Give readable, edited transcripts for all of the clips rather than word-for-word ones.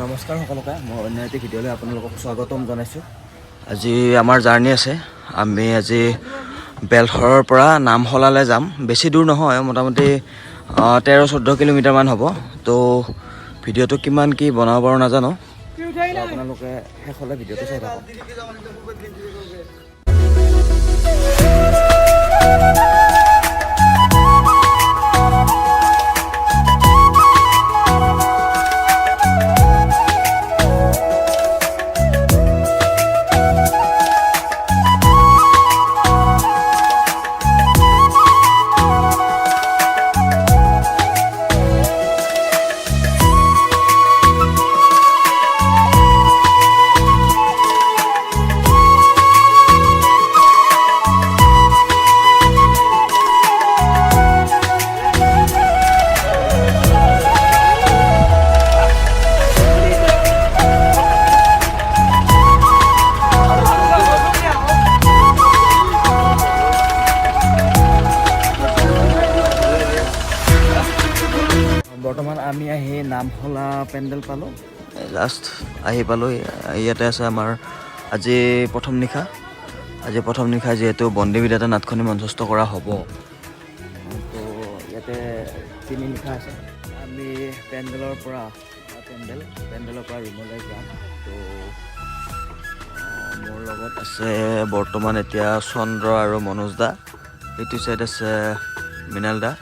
নমস্কাৰ সকলোকে মই অন্য এটি ভিডিঅ'লৈ আপোনালোকক স্বাগতম জনাইছোঁ। আজি আমাৰ জাৰ্ণি আছে। আমি আজি বেলশৰৰ পৰা নামশলালৈ যাম। বেছি দূৰ নহয়, মোটামুটি 13-14 কিলোমিটাৰমান হ'ব। তো ভিডিঅ'টো কিমান কি বনাব পাৰোঁ নাজানো, আপোনালোকে শেষলৈ ভিডিঅ'টো চাই থাকক। বৰ্তমান আমি আহি নামশলা পেণ্ডেল পালোঁ। জাষ্ট আহি পালোঁ। ইয়াতে আছে আমাৰ আজি প্ৰথম নিশা যিহেতু বন্দী বিধাতা নাটখনি মঞ্চস্থ কৰা হ'ব, তো ইয়াতে 3 নিশা আছে। আমি পেণ্ডেলৰ পৰা ৰুমলৈ যাম। তো মোৰ লগত আছে বৰ্তমান এতিয়া চন্দ্ৰ আৰু মনোজ দা, এইটো চাইড আছে মৃণাল দা।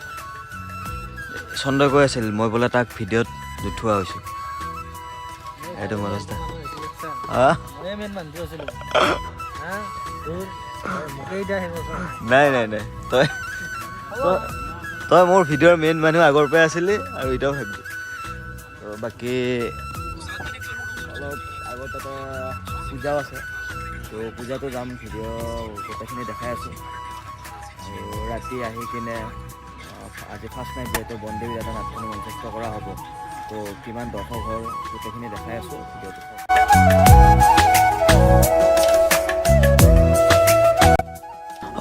চন্দ্ৰই কৈ আছিল মই বোলে তাক ভিডিঅ'ত উঠোৱা হৈছোঁ। এইটো মনোজ দা। নাই তই মোৰ ভিডিঅ'ৰ মেইন মানুহ আগৰ পৰাই আছিলি আৰু এতিয়াও ভাবিবি। তো বাকী অলপ আগত এটা পূজাও আছে, তো পূজাটো যাম। ভিডিঅ' গোটেইখিনি দেখাই আছোঁ। আৰু ৰাতি আহি কিনে আজি ফাৰ্ষ্ট নাইট যিহেতু বন্দী বিধাতা নাটখনি মঞ্চস্থ কৰা হ'ব, তো কিমান দৰ্শক হ'ল গোটেইখিনি দেখাই আছোঁ ভিডিঅ'টো।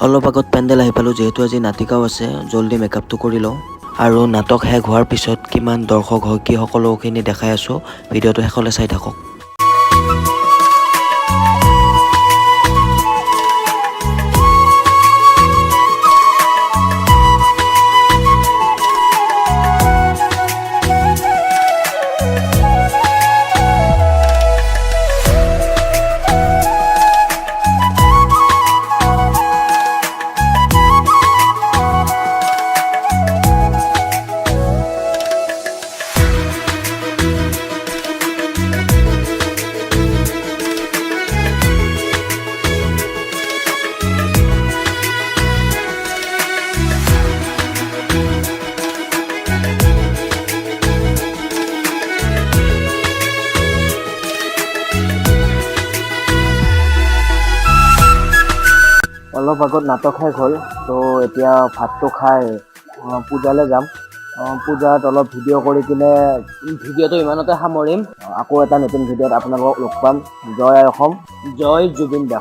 অলপ আগত পেণ্ডেল আহি পালোঁ। যিহেতু আজি নাটিকাও আছে, জল্দি মেকআপটো কৰি লওঁ। আৰু নাটক শেষ হোৱাৰ পিছত কিমান দৰ্শক হয় কি সকলোখিনি দেখাই আছোঁ। ভিডিঅ'টো শেষলৈ চাই থাকক। অলপ আগত নাটক শেষ হ'ল, তো এতিয়া ভাতটো খাই পূজালৈ যাম। পূজাত অলপ ভিডিঅ' কৰি কিনে ভিডিঅ'টো ইমানতে সামৰিম। আকৌ এটা নতুন ভিডিঅ'ত আপোনালোকক লগ পাম। জয় অসম, জয় জুবিন দা।